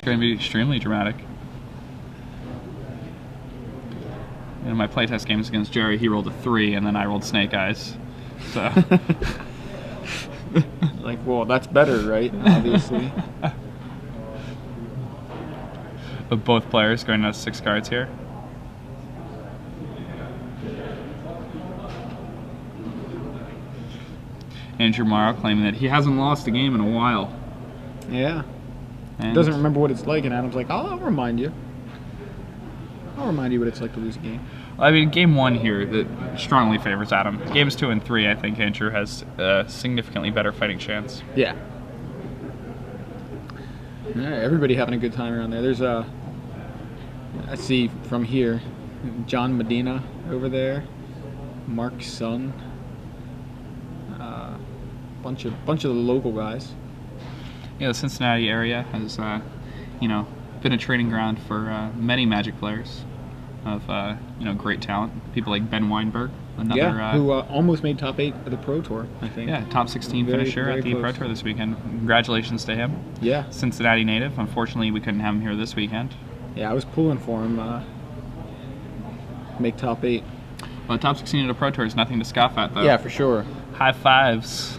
going to be extremely dramatic. In my playtest games against Jerry, he rolled a 3, and then I rolled Snake Eyes. So, like, well, that's better, right? Obviously. But both players going to 6 cards here. Andrew Morrow claiming that he hasn't lost a game in a while. Yeah. And Doesn't remember what it's like, and Adam's like, I'll remind you. I'll remind you what it's like to lose a game. I mean, game 1 here that strongly favors Adam. Games 2 and 3, I think Andrew has a significantly better fighting chance. Yeah. Yeah, everybody having a good time around there. There's I see from here, John Medina over there, Mark's son, bunch of the local guys. Yeah, the Cincinnati area has, you know, been a training ground for many Magic players of, you know, great talent. People like Ben Weinberg, another who almost made top 8 of the Pro Tour, I think. Yeah, top 16 finisher at the Pro Tour this weekend. Congratulations to him. Yeah. Cincinnati native. Unfortunately, we couldn't have him here this weekend. Yeah, I was pulling for him. Make top 8. Well, top 16 at a Pro Tour is nothing to scoff at, though. Yeah, for sure. High fives.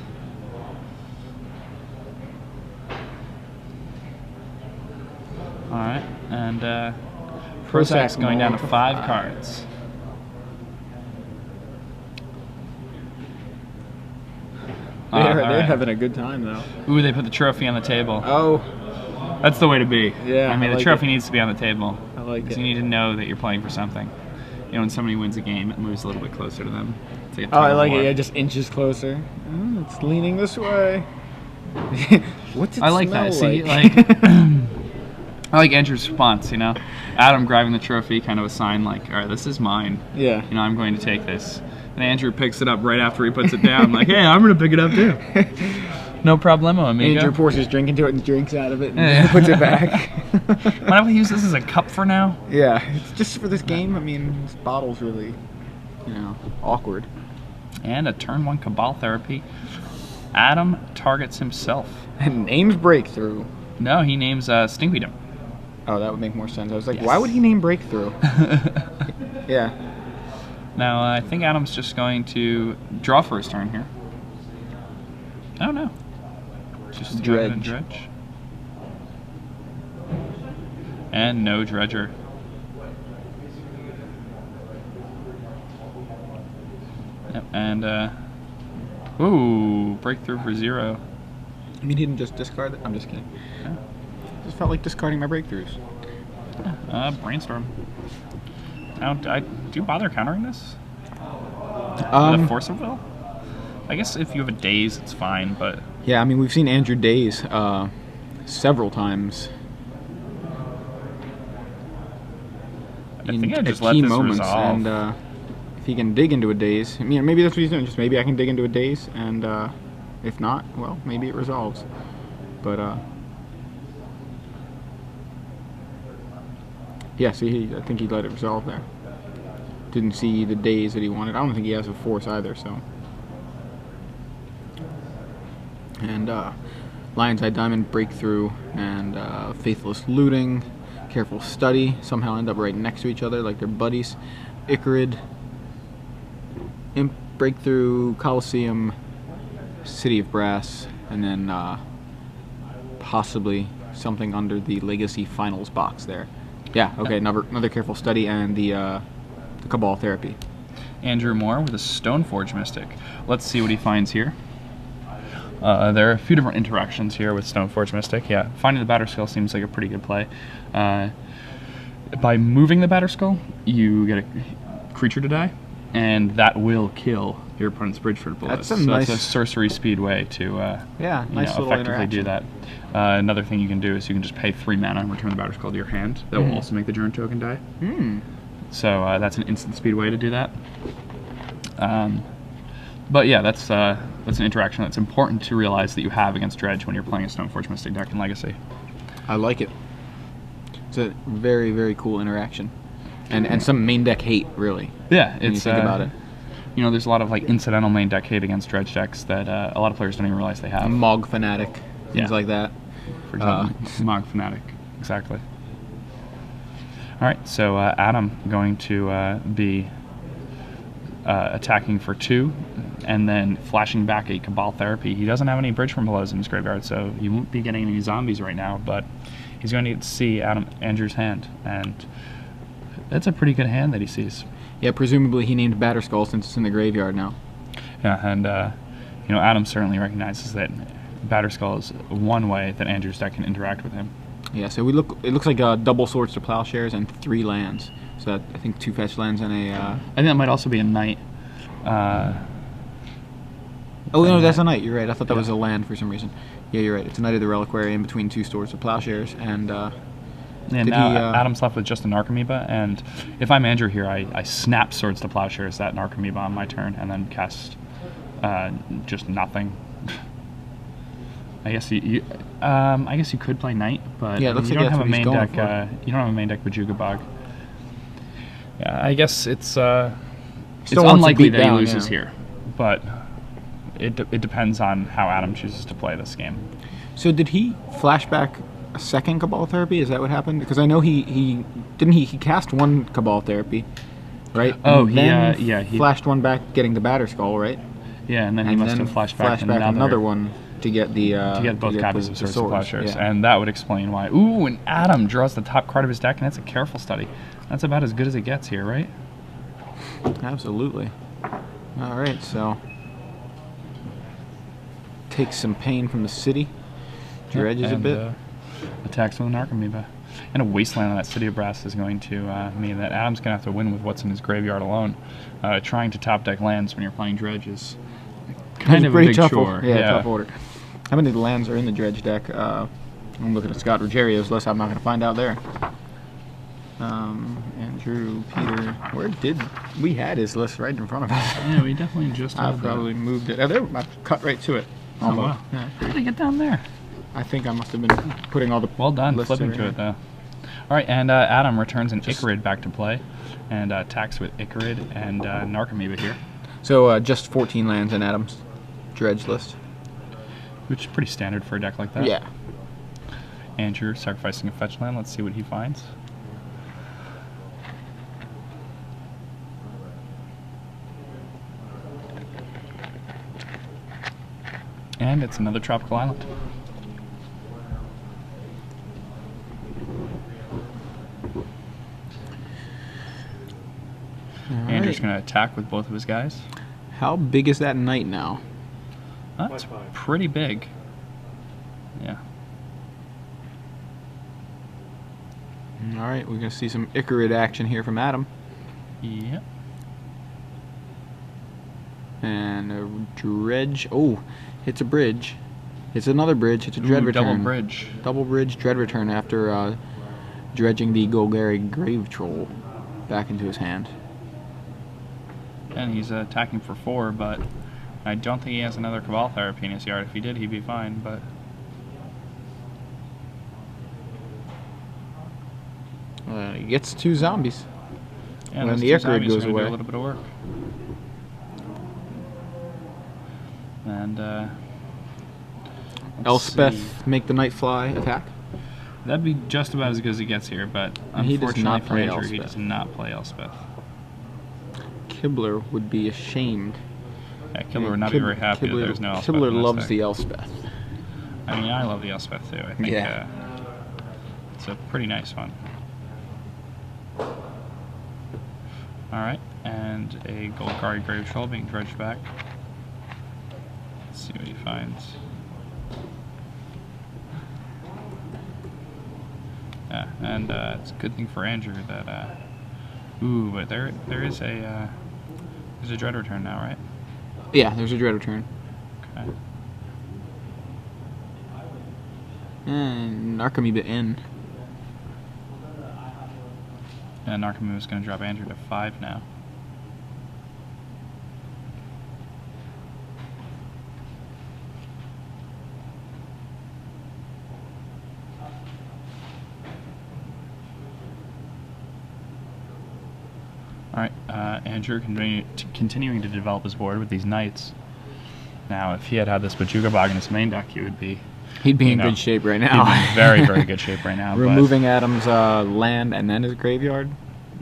All right, and Prosak's going down to 5 cards. They're having a good time, though. Ooh, they put the trophy on the table. Oh. That's the way to be. Yeah, I mean, the trophy needs to be on the table. I like it. You need to know that you're playing for something. You know, when somebody wins a game, it moves a little bit closer to them. It's like a I like war. it. Yeah, just inches closer. Oh, it's leaning this way. What's it I like smell that. See, like, I like Andrew's response. You know, Adam grabbing the trophy, kind of a sign like, all right, this is mine. Yeah. You know, I'm going to take this. And Andrew picks it up right after he puts it down. Like, hey, I'm going to pick it up too. No problemo, amigo. Andrew pours his drink into it and drinks out of it and puts it back. Why don't we use this as a cup for now? Yeah, it's just for this game. I mean, this bottle's really, you know, awkward. And a turn 1 Cabal Therapy. Adam targets himself. And names Breakthrough. No, he names Stinkweedom. Oh, that would make more sense. I was like, Yes. why would he name Breakthrough? Yeah. Now, I think Adam's just going to draw for his turn here. Oh, no. Just Dredge. and dredge. And no dredger. Yep, and, ooh, breakthrough for 0. I mean, he didn't just discard it. I'm just kidding. Yeah. Just felt like discarding my breakthroughs. Brainstorm. Now, do you bother countering this? Um, The Force of Will? I guess if you have a daze, it's fine, but... Yeah, I mean, we've seen Andrew daze several times. I think I just let key this moments, resolve. and if he can dig into a daze, I mean, maybe that's what he's doing. Just maybe I can dig into a daze, and if not, well, maybe it resolves. But yeah, see, I think he let it resolve there. Didn't see the daze that he wanted. I don't think he has a force either, so. And Lion's Eye Diamond, Breakthrough, and Faithless Looting, Careful Study, somehow end up right next to each other like they're buddies. Icarid, Imp, Breakthrough, Coliseum, City of Brass, and then possibly something under the Legacy Finals box there. Yeah, okay, another Careful Study and the Cabal Therapy. Andrew Moore with a Stoneforge Mystic. Let's see what he finds here. There are a few different interactions here with Stoneforge Mystic. Yeah, finding the Batterskull seems like a pretty good play. By moving the Batterskull, you get a creature to die, and that will kill your opponent's Bridgeford Blows. That's a sorcery speed way to nice little effectively do that. Another thing you can do is you can just pay 3 mana and return the Batterskull to your hand. That will also make the Journ token die. So that's an instant speed way to do that. But yeah, that's an interaction that's important to realize that you have against Dredge when you're playing a Stoneforge Mystic deck in Legacy. I like it. It's a very, very cool interaction. And some main deck hate, really. Yeah, when you think about it. You know, there's a lot of like incidental main deck hate against Dredge decks that a lot of players don't even realize they have. Mog Fanatic, things like that. For example, Mog Fanatic. Exactly. All right, so Adam going to be attacking for 2, and then flashing back a Cabal Therapy. He doesn't have any Bridge from Belows in his graveyard, so he won't be getting any zombies right now, but he's going to get to see Andrew's hand, and that's a pretty good hand that he sees. Yeah, presumably he named Batterskull since it's in the graveyard now. Yeah, and Adam certainly recognizes that Batterskull is one way that Andrew's deck can interact with him. Yeah, so it looks like double Swords to Plowshares and 3 lands. So that, I think 2 fetch lands and a... I think that might also be a Knight. Oh, no, that's a Knight. You're right. I thought that was a land for some reason. Yeah, you're right. It's a Knight of the Reliquary in between 2 Swords to Plowshares. And now Adam's left with just an Narcomoeba, and if I'm Andrew here, I snap Swords to Plowshares that Narcomoeba on my turn, and then cast just nothing. I guess you could play Knight, but yeah, it looks you like don't have a main deck. For. You don't have a main deck Bojuga Bog. Yeah, I guess it's Still unlikely that he down, loses here, but it depends on how Adam chooses to play this game. So did he flashback a second Cabal Therapy? Is that what happened? Because I know he cast 1 Cabal Therapy, right? Oh, he flashed 1 back, getting the Batterskull, right? Yeah, and then he must have flashed back another one to get the both copies of Swords to Plowshares, yeah. And that would explain why. Ooh, and Adam draws the top card of his deck, and that's a Careful Study. That's about as good as it gets here, right? Absolutely. All right, so takes some pain from the city, dredges a bit, attacks with an Narcomoeba, and a Wasteland on that City of Brass is going to mean that Adam's going to have to win with what's in his graveyard alone. Trying to top deck lands when you're playing Dredge is kind of a big chore. Yeah, tough order. How many lands are in the Dredge deck? I'm looking at Scott Rogerio's list. I'm not going to find out there. Andrew, Peter, we had his list right in front of us. Yeah, we definitely just I probably moved it. I've cut right to it. Oh, wow. Yeah. How did they get down there? I think I must have been putting all the well done, lists flipping to it though. All right, and Adam returns an Icarid back to play, and attacks with Icarid and Narcomoeba here. So just 14 lands in Adam's Dredge list. Which is pretty standard for a deck like that. Yeah. Andrew sacrificing a fetch land. Let's see what he finds. And it's another tropical island. Andrew's going to attack with both of his guys. How big is that Knight now? That's pretty big. Yeah. All right, we're going to see some Icarid action here from Adam. Yep. And a Dredge. Oh, it's a bridge. It's another bridge. It's a Dread Return. Double bridge. Double bridge Dread Return after dredging the Golgari Grave Troll back into his hand. And he's attacking for 4, but I don't think he has another Cabal Therapy in his yard. If he did, he'd be fine, but... He gets 2 zombies. Yeah, when the Icarid goes away. Do a little bit of work. And, Elspeth make the Night Fly attack. That'd be just about as good as it gets here, but unfortunately for Andrew, he does not play Elspeth. Kibler would be ashamed. Yeah, Kibler would not be very happy that there's no Elspeth. Kibler loves the Elspeth. I mean, I love the Elspeth too. I think it's a pretty nice one. Alright, and a Golgari Grave Troll being dredged back. Let's see what he finds. Yeah, and it's a good thing for Andrew that ooh, but there is a there's a Dread Return now, right? Yeah, there's a Dread Return. Okay. And Narcomoeba in. And Narcomoeba is going to drop Andrew to 5 now. Alright, Andrew continuing to develop his board with these knights. Now, if he had this Bojuga Bog in his main deck, he would be He'd be in good shape right now. He'd be in very, very good shape right now. Removing Adam's land and then his graveyard.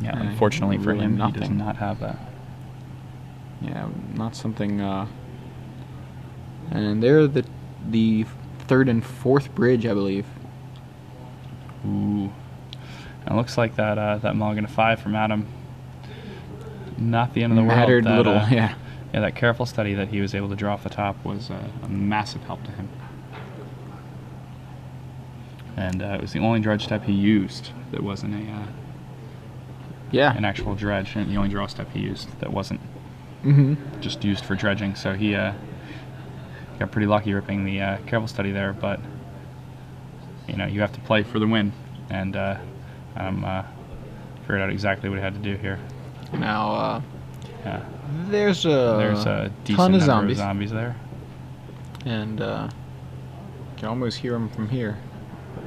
Yeah, unfortunately for him, nothing. he does not have that. Yeah, not something. And they're the third and fourth bridge, I believe. Ooh, and it looks like that that mulligan to 5 from Adam. Not the end of the world. Mattered little, yeah. Yeah, that careful study that he was able to draw off the top was a massive help to him. And it was the only dredge step he used that wasn't an actual dredge, and the only draw step he used that wasn't just used for dredging. So he got pretty lucky ripping the careful study there, but you know, you have to play for the win, and figured out exactly what he had to do here. Now, Yeah. there's a decent ton of number of zombies there. And you can almost hear them from here.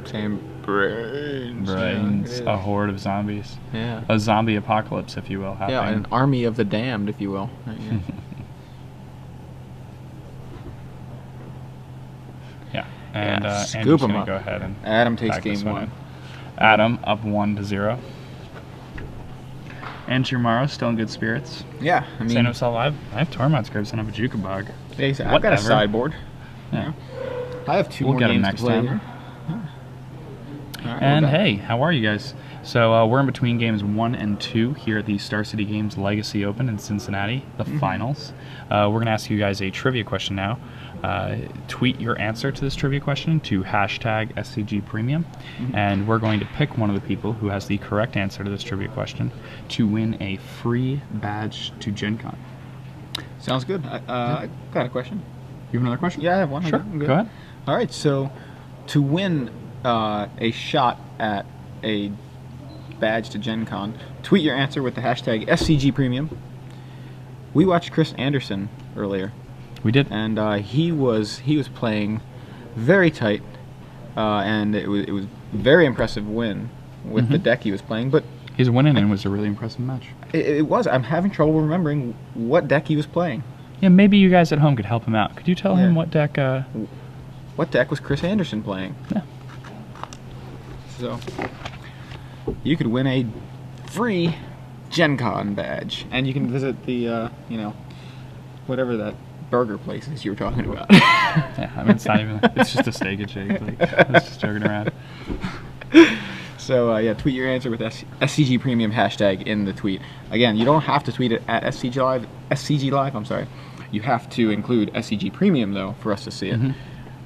Saying brains. Brains. A horde of zombies. Yeah. A zombie apocalypse, if you will, happening. Yeah, an army of the damned, if you will. Yeah. Yeah. And scoop Andrew's him gonna up. go ahead and Adam takes back this game one one. in. Adam up 1-0. And Morrow still in good spirits. Yeah, I mean, Saying to himself, I have Tormod scripts and I have a Jukabog. I've got a sideboard. Yeah. I have two We'll more get him games next to play time. here. All right, And we're back. hey, how are you guys? So we're in between games 1 and 2 here at the Star City Games Legacy Open in Cincinnati, the finals. We're going to ask you guys a trivia question now. Tweet your answer to this trivia question to hashtag SCG Premium, and we're going to pick one of the people who has the correct answer to this trivia question to win a free badge to Gen Con. Sounds good. I got a question. You have another question? Yeah, I have one. Sure, I'm good. go ahead. All right, so to win a shot at a badge to Gen Con, tweet your answer with the hashtag SCG Premium. We watched Chris Anderson earlier. We did. And he was playing very tight, and it was very impressive win with the deck he was playing. But he's winning, and it was a really impressive match. It was. I'm having trouble remembering what deck he was playing. Yeah, maybe you guys at home could help him out. Could you tell him what deck? What deck was Chris Anderson playing? Yeah. So you could win a free Gen Con badge, and you can visit the whatever that burger place is you were talking about. Yeah, I mean, it's not even. It's just a steak and shake. Like, it's just joking around. So yeah, tweet your answer with SCG Premium hashtag in the tweet. Again, you don't have to tweet it at SCG Live. SCG Live. I'm sorry. You have to include SCG Premium though for us to see it.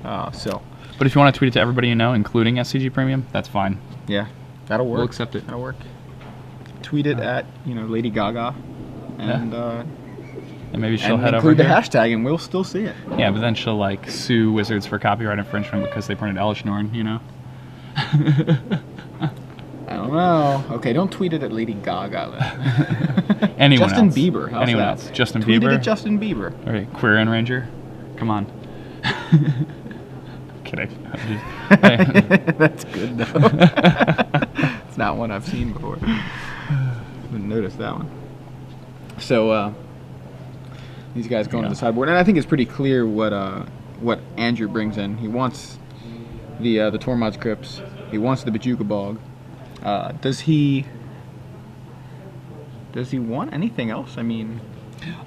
But if you want to tweet it to everybody you know, including SCG Premium, that's fine. Yeah, that'll work. We'll accept it. That'll work. Tweet it at Lady Gaga, and and maybe she'll head over include the here. hashtag, and we'll still see it. Yeah, but then she'll like sue Wizards for copyright infringement because they printed Elishnorn, you know. I don't know. Okay, don't tweet it at Lady Gaga then. Anyone Justin else? Bieber. How's Anyone that? else? Justin tweet Bieber. Tweet it at Justin Bieber. All right, Queer and Ranger. Come on. Kidding. That's good though. It's not one I've seen before. Didn't notice that one. So these guys going to the sideboard, and I think it's pretty clear what Andrew brings in. He wants the Tormod's Crypts. He wants the Bajuka Bog. Does he want anything else? I mean,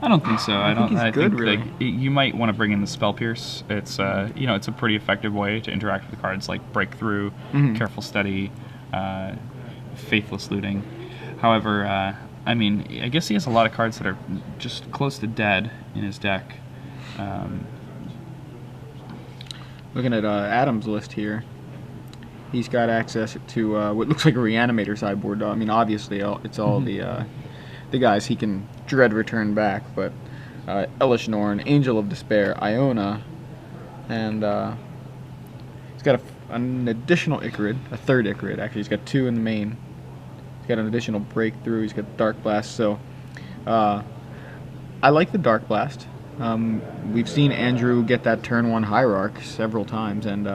I don't think so. I think really. like, you might want to bring in the Spell Pierce. It's it's a pretty effective way to interact with cards like Breakthrough, Careful Study, Faithless Looting. However, I mean, I guess he has a lot of cards that are just close to dead in his deck. Looking at Adam's list here, he's got access to what looks like a Reanimator sideboard. I mean, obviously, it's all the guys he can dread return back, but Elishnorn, Angel of Despair, Iona, and he's got an additional Ichorid, a third Ichorid, actually. He's got two in the main. He's got an additional Breakthrough. He's got Dark Blast. So I like the Dark Blast. We've seen Andrew get that turn 1 Hierarch several times, and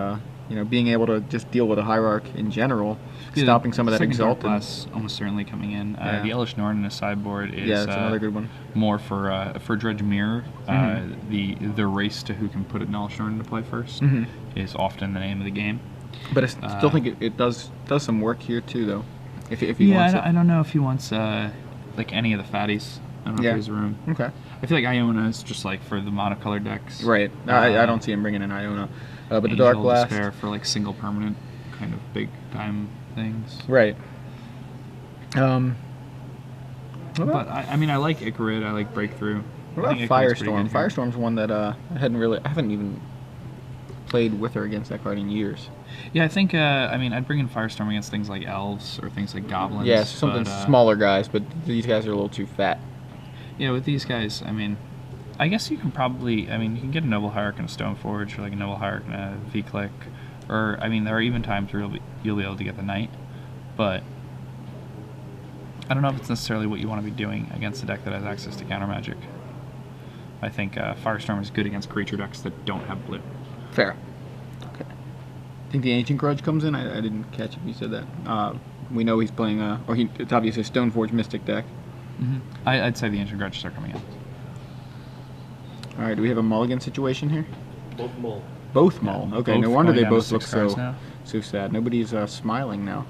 being able to just deal with a Hierarch in general, stopping some of that Second Dark Exalted. Blast almost certainly coming in. The Elvish Norn in a sideboard is Yeah, that's another good one. more for Dredge Mirror. The race to who can put an Elvish Norn into play first is often the name of the game. But I still think it does some work here too, though. If he wants it. I don't know if he wants like any of the fatties. I don't know if there's room. Okay. I feel like Iona is just like for the monocolored decks. Right. I don't see him bringing in Iona. But the Dark Blast. Despair for like single permanent kind of big time things. Right. But I mean, I like Icarid. I like Breakthrough. What about Firestorm? Firestorm's one that I haven't even played with or against that card in years. Yeah, I think I mean I'd bring in Firestorm against things like elves or things like goblins. Yeah, something smaller guys, but these guys are a little too fat. Yeah, with these guys, I mean, I guess you can probably, you can get a Noble Hierarch and a Stoneforge, or like a Noble Hierarch and a V-Click, or, I mean, there are even times where you'll be able to get the Knight, but I don't know if it's necessarily what you want to be doing against a deck that has access to counter magic. I think Firestorm is good against creature decks that don't have blue. Fair. Okay. I think the Ancient Grudge comes in. I didn't catch if you said that. We know he's playing, it's obviously a Stoneforge Mystic deck. I'd say the Ancient Grudges are coming in. All right, do we have a mulligan situation here? Both mull. Both mull. Yeah, okay, both no wonder they going down both to look 6 cards now. so sad. Nobody's smiling now.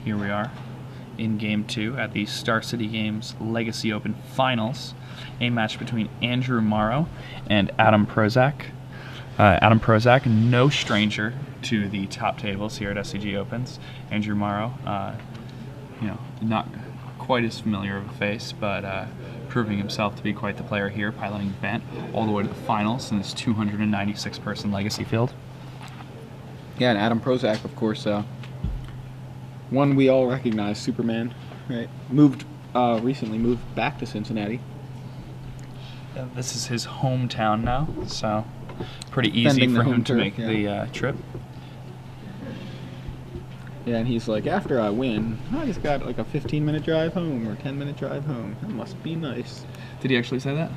Here we are in Game 2 at the Star City Games Legacy Open Finals, a match between Andrew Morrow and Adam Prosak. Adam Prosak, no stranger to the top tables here at SCG Opens. Andrew Morrow, not quite as familiar of a face, but proving himself to be quite the player here, piloting Bent all the way to the finals in this 296-person Legacy field. Yeah, and Adam Prosak, of course, one we all recognize, Superman, right? Recently moved back to Cincinnati. This is his hometown now, so pretty easy for him to make the trip. Yeah, and he's like, after I win, I just got like a 15-minute drive home or 10-minute drive home. That must be nice. Did he actually say that?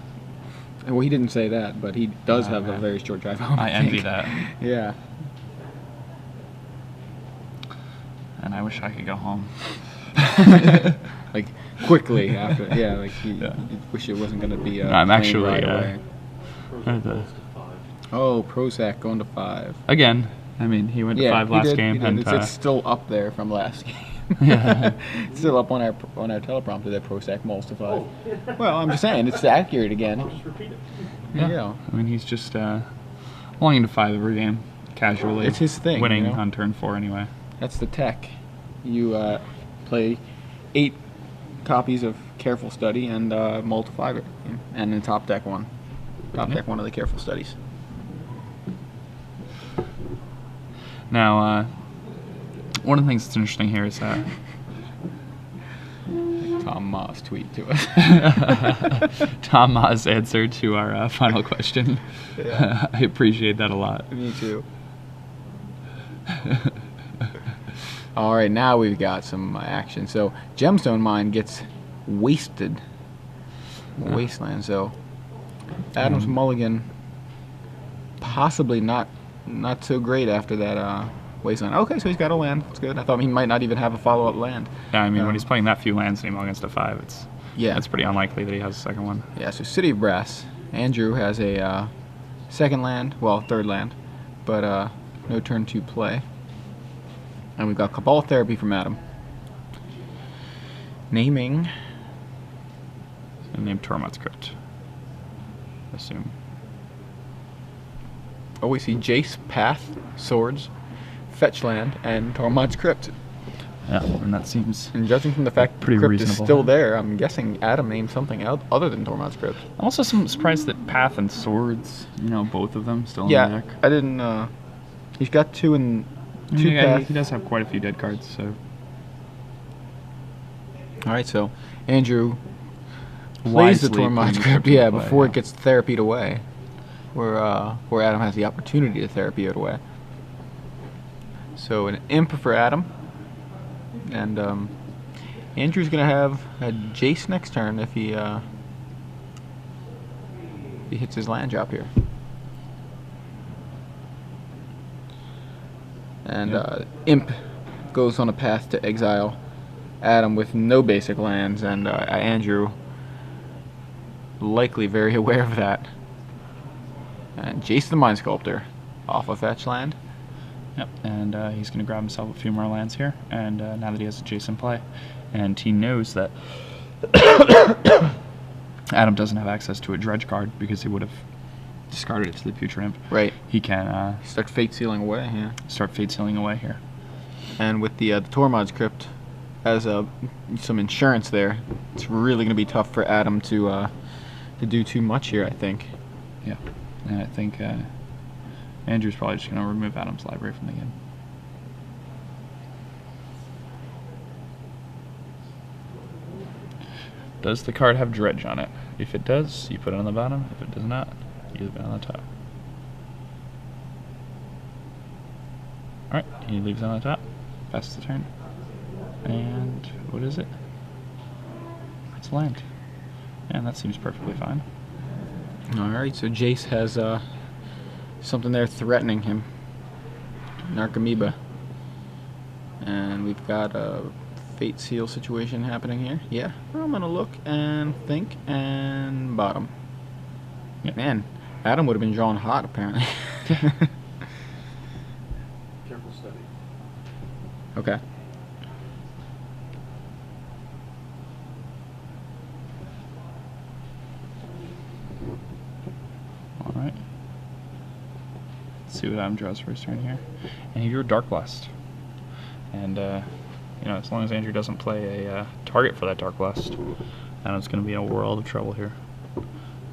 Well, he didn't say that, but he does have a very short drive home. I envy that. Yeah. And I wish I could go home. Like, quickly after. Yeah, like, you wish it wasn't going to be I'm actually right away. Oh, Prosak going to 5. Again. I mean, he went to 5 last game. And it's still up there from last game. Yeah. It's still up on our teleprompter that Prosak mulls to 5. Well, I'm just saying, it's accurate again. I'll just repeat it. Yeah. I mean, he's just longing to 5 every game, casually. It's his thing. Winning on turn 4 anyway. That's the tech. You play 8 copies of Careful Study and mull to 5 it. And then top deck one. Top deck one of the Careful Studies. Now, one of the things that's interesting here is Tom Ma's tweet to us. Tom Ma's answer to our final question. Yeah. I appreciate that a lot. Me too. All right, now we've got some action. So Gemstone Mine gets wasted. Wasteland. So Adam's mulligan possibly not so great after that Wasteland. Okay, so he's got a land. That's good. I thought he might not even have a follow-up land. Yeah, I mean, when he's playing that few lands and he mulligans to 5, it's pretty unlikely that he has a second one. Yeah, so City of Brass. Andrew has a second land, well, third land, but no turn 2 play. And we've got Cabal Therapy from Adam. Naming. And named Tormod's Crypt. Assume. Oh, we see Jace, Path, Swords, Fetch Land, and Tormod's Crypt. Yeah, and that seems And judging from the fact pretty Crypt reasonable. is still there, I'm guessing Adam named something else other than Tormod's Crypt. I'm also surprised that Path and Swords, both of them still in the Yeah, deck. I didn't, he's got 2 and 2 Yeah, Path. he does have quite a few dead cards, so. Alright, so Andrew plays the Tormod's Crypt, yeah, before it gets therapied away. Where Adam has the opportunity to therapy it away. So an imp for Adam. And Andrew's going to have a Jace next turn if he hits his land drop here. And Yep. Imp goes on a path to exile Adam with no basic lands, and Andrew likely very aware of that. And Jace the Mind Sculptor off a fetch land. Yep, and he's going to grab himself a few more lands here, and now that he has a Jace in play, and he knows that Adam doesn't have access to a dredge card because he would have discarded it to the Future Imp. Right. He can Start Fate Sealing away, yeah. start Fate Sealing away here. And with the Tormod's Crypt as some insurance there, it's really going to be tough for Adam to do too much here, I think. Yeah, and I think Andrew's probably just going to remove Adam's library from the game. Does the card have dredge on it? If it does, you put it on the bottom. If it does not, you leave it on the top. Alright, he leaves it on the top. Passes the turn. And what is it? It's land. And that seems perfectly fine. Alright, so Jace has something there threatening him. An Archamoeba. And we've got a Fate Seal situation happening here. Yeah, I'm gonna look and think and bottom. Yeah. Man, Adam would have been drawn hot apparently. Careful study. Okay. Alright. Let's see what Adam draws for his turn here. And he drew a Dark Blast. And, you know, as long as Andrew doesn't play a target for that Dark Blast, Adam's going to be in a world of trouble here.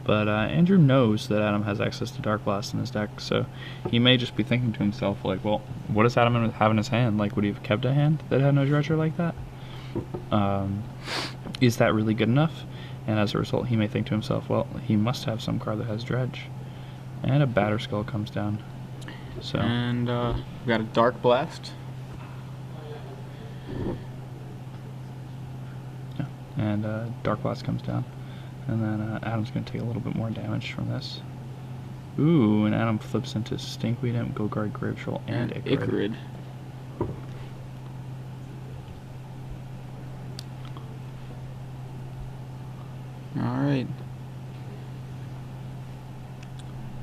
But Andrew knows that Adam has access to Dark Blast in his deck, so he may just be thinking to himself, like, well, what does Adam have in his hand? Like, would he have kept a hand that had no dredger like that? Is that really good enough? And as a result, he may think to himself, well, he must have some card that has dredge. And a Batterskull comes down. So. And we've got a Dark Blast. Yeah, and Dark Blast comes down. And then Adam's going to take a little bit more damage from this. Ooh, and Adam flips into Stinkweed, Imp, Go Guard, Grave Troll, and Ichorid. Alright.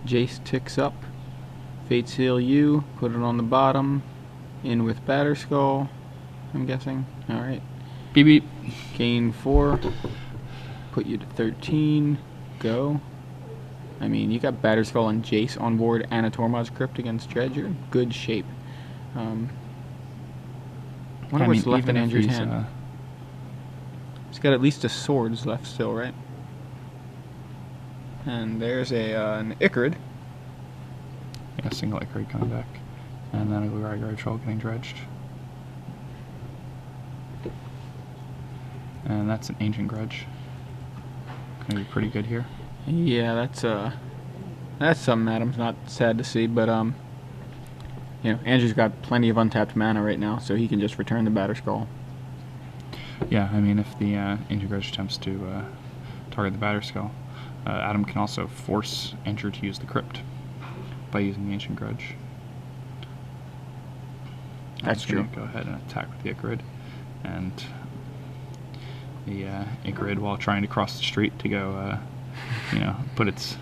Jace ticks up. Fate Seal you, put it on the bottom. In with Batterskull, I'm guessing. Alright. Beep beep. Gain 4. Put you to 13. Go. I mean, you got Batterskull and Jace on board and a Tormod's Crypt against Dredge. You're in good shape. Wonder what's left in Andrew's hand. He's got at least a Swords left still, right? And there's an Ichorid. Yeah, single Ichorid coming back. And then a Go Guard, Grave Troll getting dredged. And that's an Ancient Grudge. Gonna be pretty good here. Yeah, that's something Adam's not sad to see, but you know, Andrew's got plenty of untapped mana right now, so he can just return the Batterskull. Yeah, I mean, if the Ancient Grudge attempts to target the Batterskull, Adam can also force Andrew to use the Crypt by using the Ancient Grudge. That's true. Go ahead and attack with the Ichorid, and the Ichorid, while trying to cross the street to go, you know, put its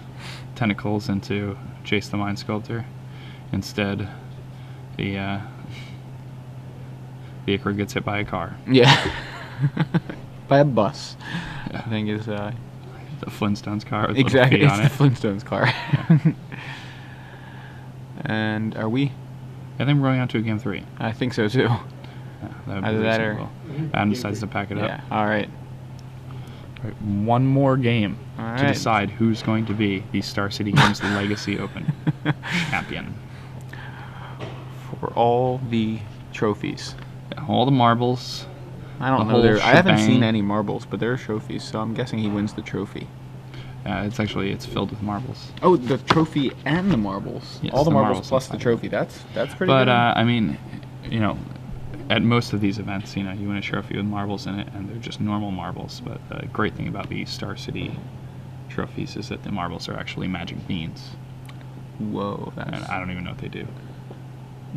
tentacles into Jace the Mind Sculptor, instead, the Ichorid gets hit by a car. Yeah. By a bus. Yeah. I think is the Flintstones car with exactly little feet on it's it. the Flintstones car. Yeah. And are we? I think we're going on to a game 3. I think so too. Yeah, that would be Either that or reasonable. Adam decides to pack it up. Yeah. All right. Right, one more game All to right. decide who's going to be the Star City Games Legacy Open champion. For all the trophies. Yeah, all the marbles. I don't The know. whole I haven't seen shebang. any marbles, but there are trophies, so I'm guessing he wins the trophy. It's filled with marbles. Oh, the trophy and the marbles. Yes, all the the marbles marbles plus the inside. trophy. That's pretty But good. I mean, you know, at most of these events, you know, you win a trophy with marbles in it, and they're just normal marbles. But the great thing about the Star City trophies is that the marbles are actually magic beans, Whoa, and that's I don't even know what they do.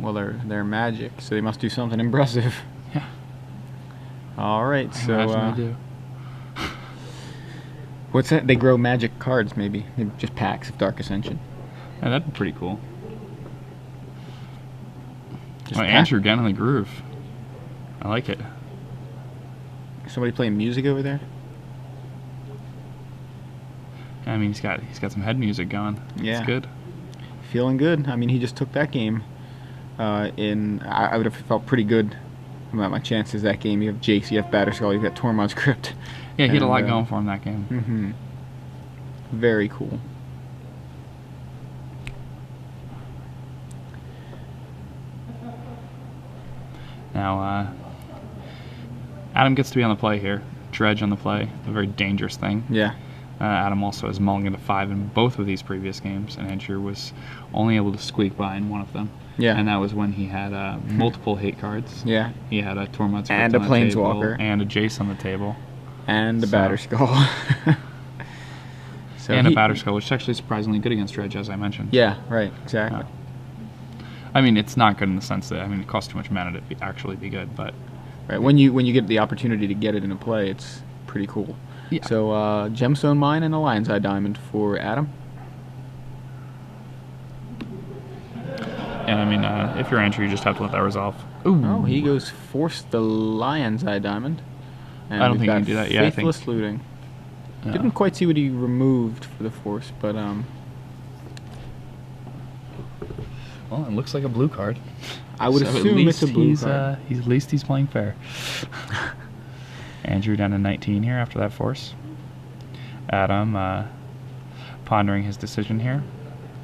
Well, they're magic, so they must do something impressive. Yeah. All right, I so imagine they do. what's that? They grow magic cards, maybe. Maybe just packs of Dark Ascension. Yeah, that'd be pretty cool. Just Andrew getting in the groove. I like it. Somebody playing music over there? I mean, he's got some head music going. Yeah. It's good. Feeling good. I mean, he just took that game. I would have felt pretty good about my chances that game. You have Jace, you have Batterskull, you've got Tormod's Crypt. Yeah, he had a lot going for him that game. Mm-hmm. Very cool. Now, Adam gets to be on the play here. Dredge on the play, a very dangerous thing. Yeah. Adam also has mulligan to 5 in both of these previous games, and Andrew was only able to squeak by in one of them. Yeah. And that was when he had multiple hate cards. Yeah. He had a Tormod's Crypt And a on the table, Planeswalker. and a Jace on the table. And a So- Batterskull. And a Batterskull, which is actually surprisingly good against Dredge, as I mentioned. Yeah, right, exactly. I mean, it's not good in the sense that, I mean, it costs too much mana to actually be good, but... Right, when you get the opportunity to get it in a play, it's pretty cool. Yeah. So, Gemstone Mine and a Lion's Eye Diamond for Adam. And I mean, if you're Andrew, you just have to let that resolve. Ooh. Oh, he goes Force the Lion's Eye Diamond. And I don't we've think you got can do that. Yeah, I think- Faithless Looting. Yeah. Didn't quite see what he removed for the Force, but Well, it looks like a blue card. I would So at assume it's a least blue card. At least he's playing fair. Andrew down to 19 here after that force. Adam pondering his decision here.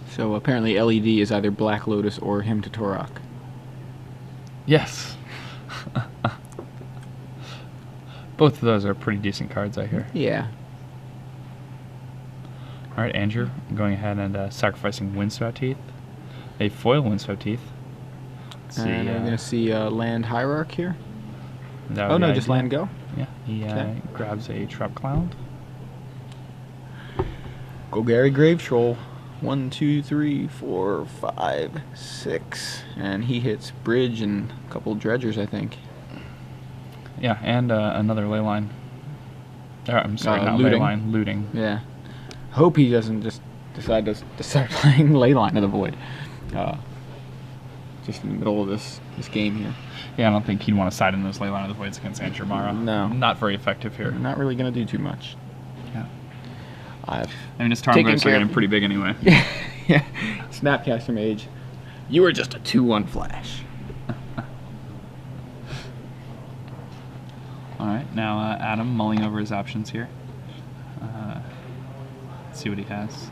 So apparently LED is either Black Lotus or Hymn to Torok. Yes. Both of those are pretty decent cards, I hear. Yeah. All right, Andrew going ahead and sacrificing Windspout Teeth. A foil Windspout Teeth. Let's see, And we're going to see Land Hierarch here. that Oh, would no, be just ideal. Land Go. Yeah, he Okay. grabs a Trap Cloud. Golgari Grave Troll. 1, 2, 3, 4, 5, 6. And he hits Bridge and a couple Dredgers, I think. Yeah, and another Leyline. I'm sorry, not Looting. Leyline, Looting. Yeah. Hope he doesn't just decide to start playing Leyline of the Void. Just in the middle of this game here. Yeah, I don't think he'd want to side in those Leyline of the Voids against Andrew Mara. No. Not very effective here. Not really going to do too much. Yeah. I've I mean, his Taking Tarmogoyfs are care getting of- pretty big anyway. yeah. Snapcaster Mage. You were just a 2/1 flash. Alright, now Adam mulling over his options here. Let's see what he has.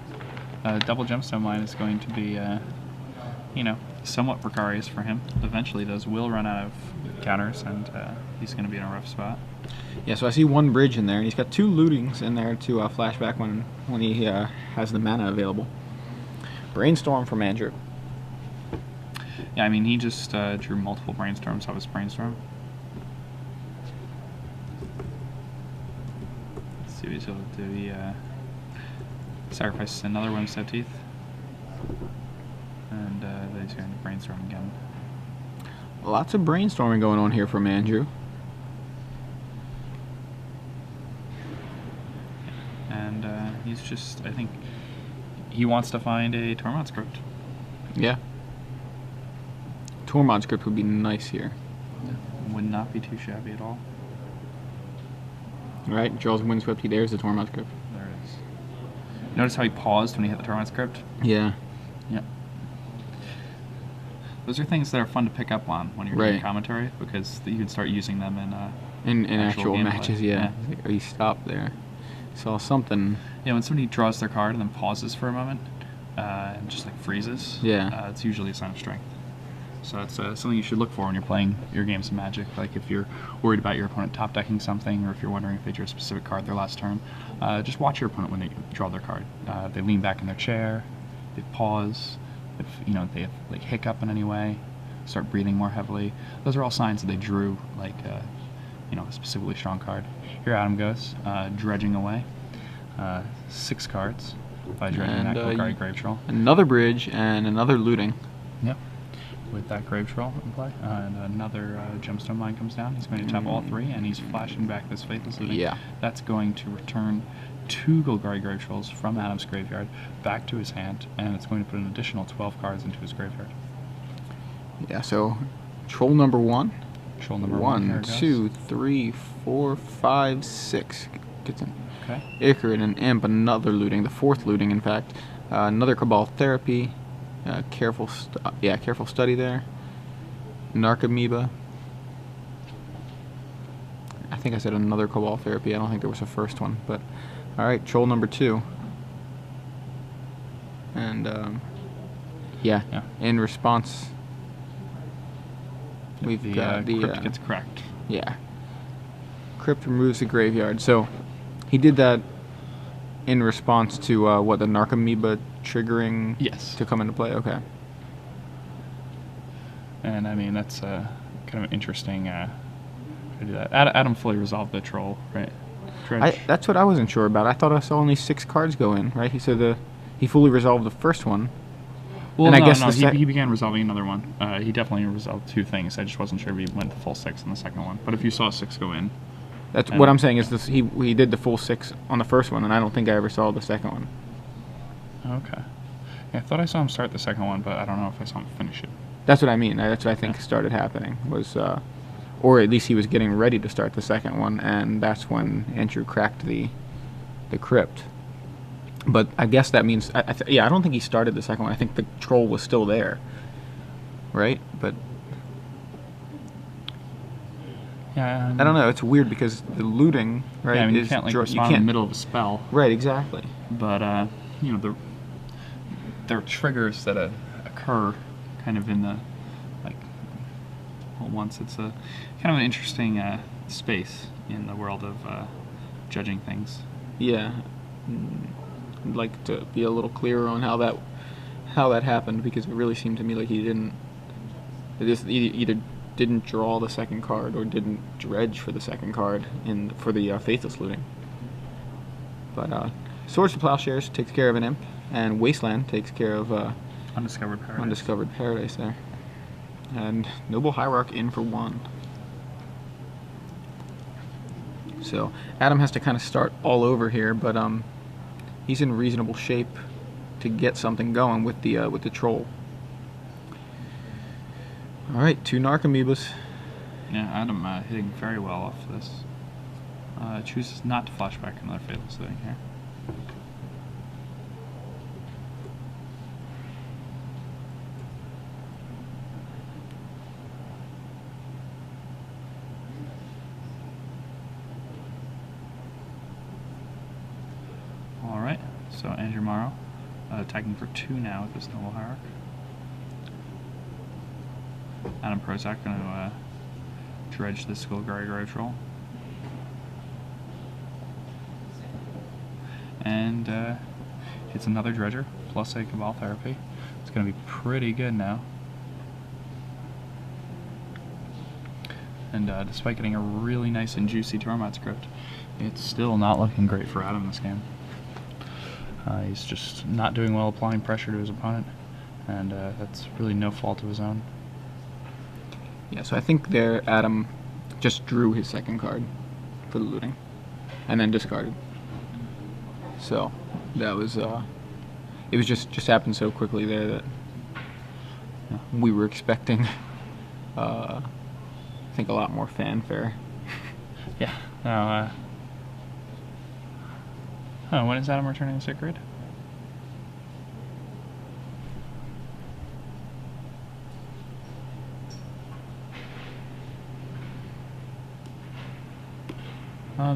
Double Gemstone Mine is going to be, somewhat precarious for him. Eventually, those will run out of counters, and he's going to be in a rough spot. Yeah, so I see one Bridge in there, and he's got 2 Lootings in there to flashback when he has the mana available. Brainstorm from Andrew. Yeah, I mean, he just drew multiple Brainstorms off his Brainstorm. Let's see what he's able to do. He sacrifices another Windspout Teeth. And then he's going to Brainstorm again. Lots of brainstorming going on here from Andrew. And he's just, I think, he wants to find a Tormod's Crypt. Yeah. Tormod's Crypt would be nice here. Would not be too shabby at all. All right, draws Windswept. There's the Tormod's Crypt. There it is. Notice how he paused when he hit the Tormod's Crypt? Yeah. Yeah. Those are things that are fun to pick up on when you're doing Right. commentary, because you can start using them In Actual actual gameplay, matches, yeah. Or he stopped there. Saw something. Yeah, when somebody draws their card and then pauses for a moment, and just like freezes, Yeah. it's usually a sign of strength. So it's something you should look for when you're playing your games of Magic. Like if you're worried about your opponent top decking something, or if you're wondering if they drew a specific card their last turn, just watch your opponent when they draw their card. They lean back in their chair, they pause, if they have like hiccup in any way, start breathing more heavily. Those are all signs that they drew like a specifically strong card. Here Adam goes, dredging away 6 cards by dredging And, that Golgari Grave Troll. Another Bridge and another Looting. Yep. with that grave troll in play. And another gemstone mine comes down. He's going to tap all 3, and he's flashing back this Faithless Looting. Yeah. That's going to return 2 Golgari grave trolls from Adam's graveyard back to his hand, and it's going to put an additional 12 cards into his graveyard. Yeah, so troll number 1. Troll number 1. 1, 2, 3, 4, 5, 6. Gets in. Okay. Icarid, an Imp, another looting, the 4th looting, in fact. Another Cabal Therapy. Careful study there. Narcomoeba. I think I said another Cabal Therapy. I don't think there was a first one, but all right, troll number 2. And yeah, in response, we've got the Crypt gets cracked. Yeah, Crypt removes the graveyard. So he did that in response to what, the Narcomoeba triggering to come into play. Okay. And I mean, that's kind of an interesting to do that. Adam fully resolved the troll, right? That's what I wasn't sure about. I thought I saw only 6 cards go in, right? He said he fully resolved the first one. Well, and I guess he began resolving another one. He definitely resolved 2 things. I just wasn't sure if he went the full 6 on the second one. But if you saw 6 go in, that's what I'm saying. Is this he did the full 6 on the first one, and I don't think I ever saw the second one. Okay. Yeah, I thought I saw him start the second one, but I don't know if I saw him finish it. That's what I mean. That's what I think started happening. Was or at least he was getting ready to start the second one, and that's when Andrew cracked the crypt. But I guess that means, I don't think he started the second one. I think the troll was still there, right? But yeah, I don't know. It's weird because the looting, right? Yeah, I mean, you can't respond in the middle of a spell. Right, exactly. But there are triggers that occur kind of in the once. It's a kind of an interesting space in the world of judging things. Yeah, I'd like to be a little clearer on how that happened, because it really seemed to me like he either didn't draw the second card or didn't dredge for the second card for the Faithless Looting. But Swords to Plowshares takes care of an Imp, and Wasteland takes care of Undiscovered Paradise. Undiscovered Paradise there. And Noble Hierarch in for 1. So Adam has to kind of start all over here, but he's in reasonable shape to get something going with the troll. All right, 2 Narcomoebas. Yeah, Adam hitting very well off this. Chooses not to flash back another Faithless Looting here. Alright, so Andrew Morrow attacking for 2 now with this Noble Hierarch. Adam Prosak going to dredge this Golgari Grave Troll. And hits another dredger, plus a Cabal Therapy. It's going to be pretty good now. And despite getting a really nice and juicy Tormod's Crypt, it's still not looking great for Adam this game. He's just not doing well applying pressure to his opponent, and that's really no fault of his own. Yeah, so I think there Adam just drew his second card for the looting, and then discarded. So that was it was just happened so quickly there that we were expecting I think a lot more fanfare. Yeah. Now, when is Adam returning to Icarid?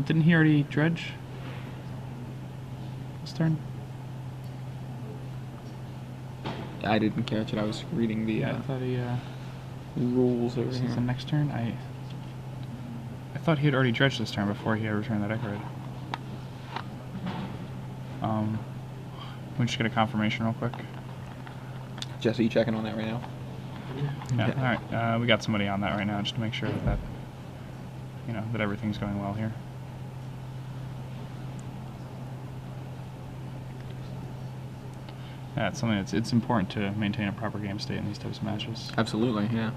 Didn't he already dredge this turn? I didn't catch it. I was reading the I thought he rules over this here. is the next turn. I thought he had already dredged this turn before he had returned that Icarid. Can we just get a confirmation real quick? Jesse, you checking on that right now? Yeah. Okay. All right. We got somebody on that right now just to make sure that that everything's going well here. Yeah, it's something it's important to maintain a proper game state in these types of matches. Absolutely, yeah.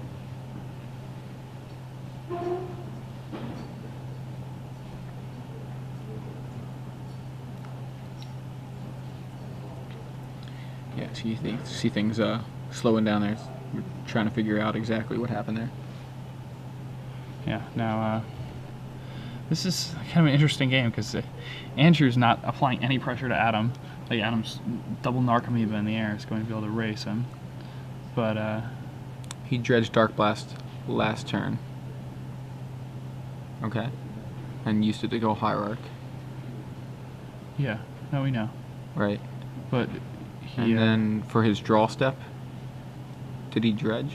Yeah, so you see things slowing down there. We're trying to figure out exactly what happened there. Yeah, now this is kind of an interesting game because Andrew's not applying any pressure to Adam. Like Adam's double Narcomoeba in the air is going to be able to race him. But he dredged Dark Blast last turn. Okay. And used it to go Hierarch. Yeah, no, we know. Right. But and then for his draw step, did he dredge?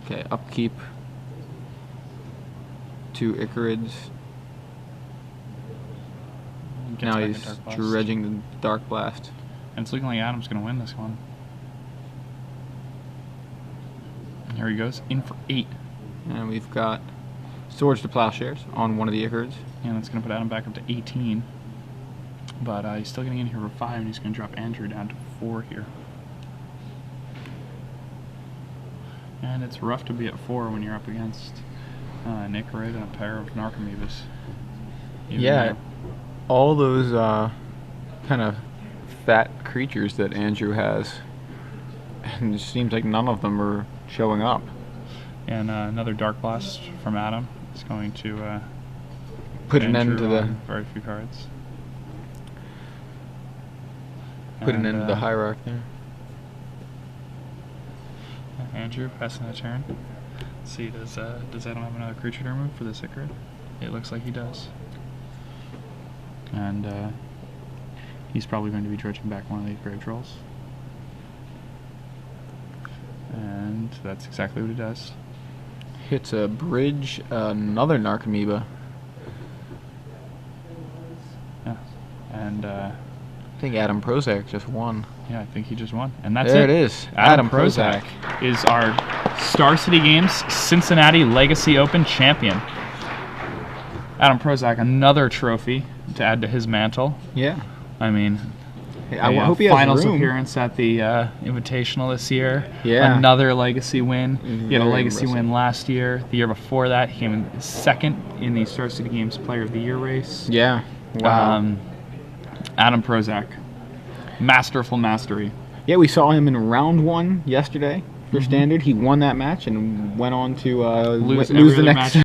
Okay, upkeep. 2 Icarids. Now he's dredging the Dark Blast. And it's looking like Adam's going to win this one. And here he goes, in for 8. And we've got Swords to Plowshares on one of the Icarids. And that's going to put Adam back up to 18. But he's still getting in here for 5, and he's going to drop Andrew down to 4 here. And it's rough to be at 4 when you're up against an Icarid and a pair of Narcomoebas. Yeah, all those kind of fat creatures that Andrew has, and it seems like none of them are showing up. And another Dark Blast from Adam is going to put an end to the very few cards. Put an end to the Hierarch there. Andrew passing the turn. Let's see, does Adam have another creature to remove for this Icarid? It looks like he does. And he's probably going to be dredging back one of these grave trolls. And that's exactly what he does. Hits a bridge, another Narcomoeba. Yeah, and I think Adam Prosak just won. Yeah, I think he just won. And that's there it is. Adam Prosak is our Star City Games Cincinnati Legacy Open champion. Adam Prosak, another trophy to add to his mantle. Yeah. I mean, hey, I hope he has finals room. Appearance at the Invitational this year. Yeah. Another Legacy win. He had a Legacy impressive. win last year. The year before that, he came in second in the Star City Games Player of the Year race. Yeah. Wow. Adam Prosak. Masterful mastery. Yeah, we saw him in round 1 yesterday for Standard. He won that match and went on to lose the next